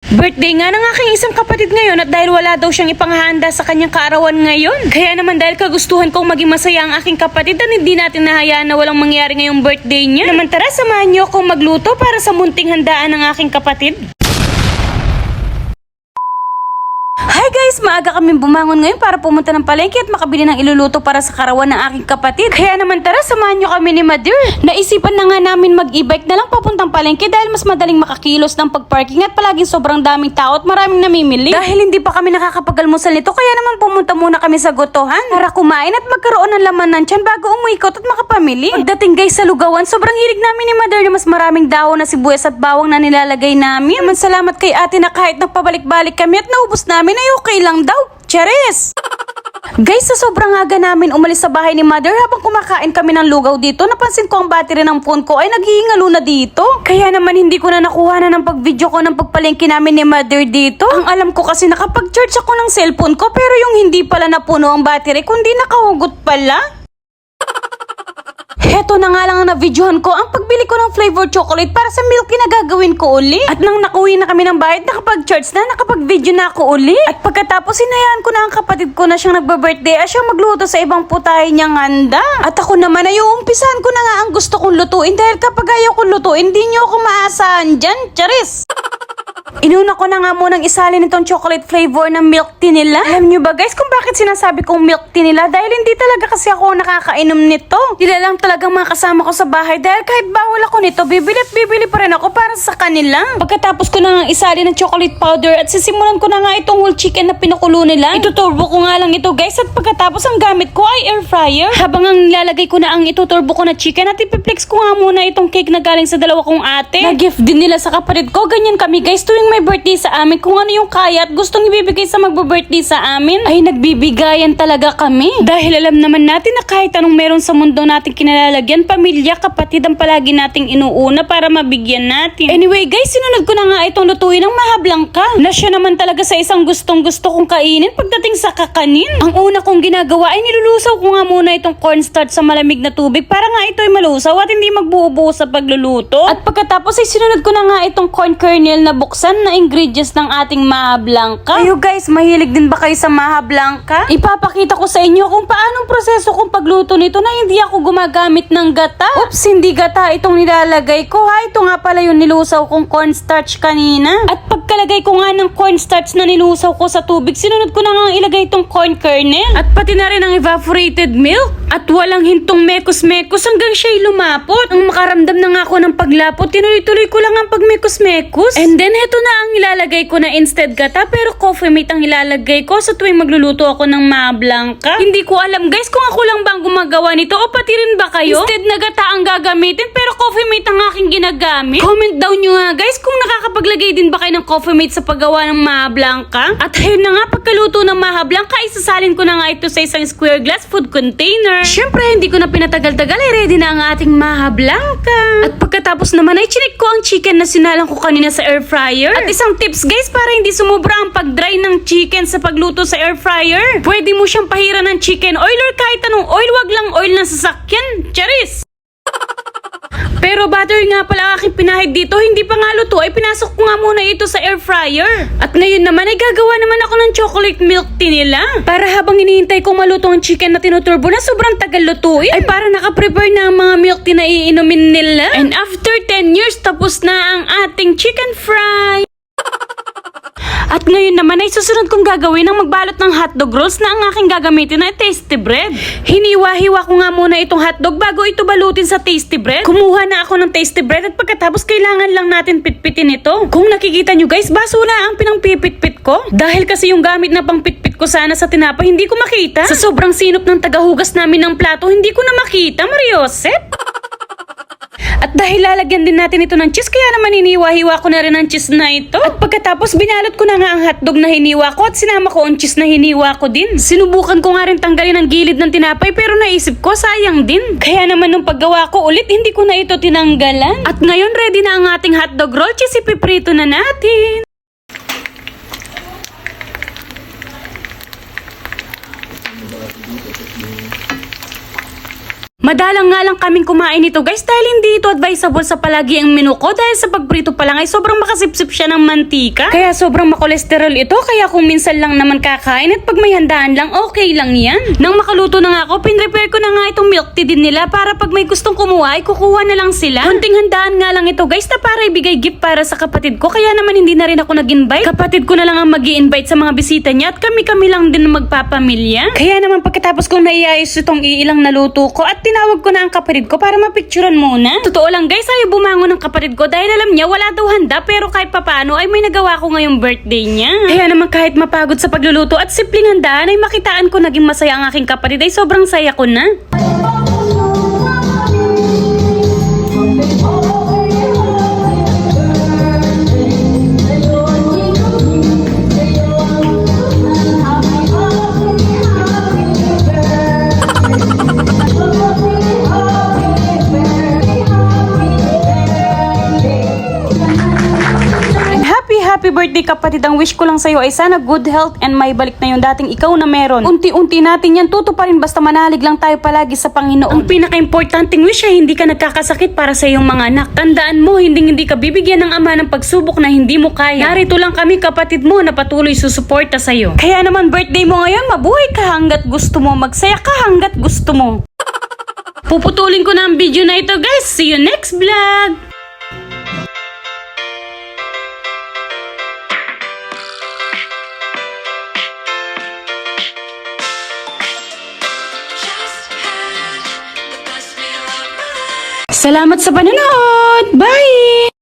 Birthday nga ng aking isang kapatid ngayon at dahil wala daw siyang ipanghahanda sa kanyang kaarawan ngayon. Kaya naman dahil kagustuhan kong maging masaya ang aking kapatid at hindi natin nahayaan na walang mangyari ngayong birthday niya. Naman tara, samahan niyo akong magluto para sa munting handaan ng aking kapatid. Hi guys! Maaga kami bumangon ngayon para pumunta ng palengke at makabili ng iluluto para sa karawan ng aking kapatid. Kaya naman tara, samahan nyo kami ni Mother. Naisipan na nga namin mag-e-bike na lang papuntang palengke dahil mas madaling makakilos ng pag-parking at palaging sobrang daming tao at maraming namimili. Dahil hindi pa kami nakakapag-almusal nito, kaya naman pumunta muna kami sa gotohan para kumain at magkaroon ng laman ng tiyan bago umikot at makapamili. Pagdating guys sa lugawan, sobrang hilig namin ni Mother na mas maraming dahon na sibuyas at bawang na nilalagay namin. Naman salamat kay ate na kahit nagpabalik-balik kami at naubos namin ay okay lang daw. Charis! Guys, sa sobrang aga namin umalis sa bahay ni Mother habang kumakain kami ng lugaw dito, napansin ko ang battery ng phone ko ay naghihingalo na dito. Kaya naman hindi ko na nakuha na ng pag-video ko ng pagpalengke namin ni Mother dito. Ang alam ko kasi nakapag-charge ako ng cellphone ko pero yung hindi pala napuno ang battery kundi nakahugot pala. Heto na nga lang ang na-videohan ko ang pagbili ko ng flavor chocolate para sa milk na gagawin ko uli. At nang nakuwi na kami ng bayad, nakapag-charge na, nakapag-video na ako uli. At pagkatapos, hinayaan ko na ang kapatid ko na siyang nagbe-birthday at siyang magluto sa ibang putahe niyang handa. At ako naman ay uumpisahan ko na nga ang gusto kong lutuin dahil kapag ayaw kong lutuin, hindi niyo ako maasahan dyan. Charis! Inuna ko na nga munang isalin itong chocolate flavor ng milk tea nila. Alam nyo ba guys kung bakit sinasabi kong milk tea nila? Dahil hindi talaga kasi ako nakakainom nito. Sila lang talagang mga kasama ko sa bahay dahil kahit bawal ako nito, bibili at bibili pa rin ako para sa kanila. Pagkatapos ko na nga isalin ng chocolate powder at sisimulan ko na nga itong whole chicken na pinukulo nila. Ituturbo ko nga lang ito guys at pagkatapos ang gamit ko ay air fryer. Habang ang nilalagay ko na ang ituturbo ko na chicken at ipiplex ko nga muna itong cake na galing sa dalawa kong ate. Na-gift din nila sa kapatid ko. Ganyan kami guys tuwing may birthday sa amin, kung ano yung kaya at gustong ibibigay sa magbe-birthday sa amin, ay nagbibigayan talaga kami. Dahil alam naman natin na kahit anong meron sa mundo nating kinalalagyan, pamilya, kapatid ang palagi nating inuuna para mabigyan natin. Anyway guys, sinunod ko na nga itong lutuin ng mahablangka na siya naman talaga sa isang gustong gusto kong kainin pagdating sa kakanin. Ang una kong ginagawa ay nilulusaw ko nga muna itong cornstarch sa malamig na tubig para nga ito ay malusaw at hindi magbuo-buo sa pagluluto. At pagkatapos ay sinunod ko na nga itong corn kernel na buksan na ingredients ng ating maha blanca. Kayo guys, mahilig din ba kayo sa maha blanca? Ipapakita ko sa inyo kung paanong proseso kong pagluto nito na hindi ako gumagamit ng gata. Oops, hindi gata itong nilalagay ko ha. Ito nga pala yung nilusaw kong cornstarch kanina. At pagkalagay ko nga ng cornstarch na nilusaw ko sa tubig, sinunod ko na nga ilagay itong corn kernel. At pati na rin ang evaporated milk. At walang hintong mekos-mekos hanggang siya'y lumapot. Ang makaramdam na nga ako ng paglapot, tinuloy-tuloy ko lang ang pagmekos-mekos. And then, heto na ang ilalagay ko na instead gata pero coffee mate ang ilalagay ko sa tuwing magluluto ako ng maha blanca. Hindi ko alam guys kung ako lang bang gumagawa nito o pati rin ba kayo? Instead na gata ang gagamitin pero coffee mate ang aking ginagamit. Comment down nyo nga guys kung nakakapaglagay din ba kayo ng coffee mate sa paggawa ng maha blanca. At ayun na nga, pagkaluto ng maha blanca, isasalin ko na nga ito sa isang square glass food container. Syempre hindi ko na pinatagal-tagal ay ready na ang ating maha blanca. At pagkatapos naman ay chinik ko ang chicken na sinalang ko kanina sa air fryer. At isang tips guys para hindi sumubra ang pag-dry ng chicken sa pagluto sa air fryer. Pwede mo siyang pahiran ng chicken oil or kahit anong oil, wag lang oil ng sasakyan. Charis! Pero butter nga pala aking pinahid dito, hindi pa nga luto, ay pinasok ko nga muna ito sa air fryer. At ngayon naman ay gagawa naman ako ng chocolate milk tea nila. Para habang hinihintay kong maluto ang chicken na tinuturbo na sobrang tagal lutuin, ay para nakaprepare na ang mga milk tea na iinumin nila. And after 10 years, tapos na ang ating chicken fry. At ngayon naman ay susunod kong gagawin ang magbalot ng hotdog rolls na ang aking gagamitin na tasty bread. Hiniwa-hiwa ko nga muna itong hotdog bago ito balutin sa tasty bread. Kumuha na ako ng tasty bread at pagkatapos kailangan lang natin pitpitin ito. Kung nakikita nyo guys, basura ang pinangpipitpit ko. Dahil kasi yung gamit na pangpitpit ko sana sa tinapay hindi ko makita. Sa sobrang sinop ng tagahugas namin ng plato, hindi ko na makita, Mariosep. At dahil lalagyan din natin ito ng cheese, kaya naman hiniwa-hiwa ko na rin ang cheese na ito. At pagkatapos binalot ko na nga ang hotdog na hiniwa ko at sinama ko ang cheese na hiniwa ko din. Sinubukan ko nga rin tanggalin ang gilid ng tinapay pero naisip ko sayang din. Kaya naman nung paggawa ko ulit, hindi ko na ito tinanggalan. At ngayon ready na ang ating hotdog roll, cheese ipiprito na natin. Madalang nga lang kaming kumain ito guys dahil hindi ito advisable sa palagi ang menu ko dahil sa pagprito pa lang ay sobrang makasipsip siya ng mantika. Kaya sobrang makolesterol ito kaya kung minsan lang naman kakain at pag may handaan lang okay lang yan. Nang makaluto na nga ako, pinrepare ko na nga itong milk tea din nila para pag may gustong kumuha ay kukuha na lang sila. Kunting handaan nga lang ito guys na para ibigay gift para sa kapatid ko kaya naman hindi na rin ako nag-invite. Kapatid ko na lang ang mag-i-invite sa mga bisita niya at kami-kami lang din magpapamilya. Kaya naman pagkatapos kong naiayos itong iilang naluto ko at tinawag ko na ang kapatid ko para mapicturan muna. Totoo lang guys, ayaw bumangon ng kapatid ko dahil alam niya wala daw handa pero kahit papaano ay may nagawa ko ngayong birthday niya. Kaya naman kahit mapagod sa pagluluto at simpleng handaan ay makitaan ko naging masaya ang aking kapatid ay sobrang saya ko na. Happy birthday kapatid, ang wish ko lang sa'yo ay sana good health and may balik na yung dating ikaw na meron. Unti-unti natin yan tutuparin basta manalig lang tayo palagi sa Panginoon. Ang pinaka-importanting wish ay hindi ka nagkakasakit para sa iyong mga anak. Tandaan mo, hindi ka bibigyan ng ama ng pagsubok na hindi mo kaya. Narito lang kami kapatid mo na patuloy susuporta sa'yo. Kaya naman birthday mo ngayon, mabuhay ka hanggat gusto mo, magsaya ka hanggat gusto mo. Puputulin ko na ang video na ito guys. See you next vlog! Salamat sa panonood! Bye!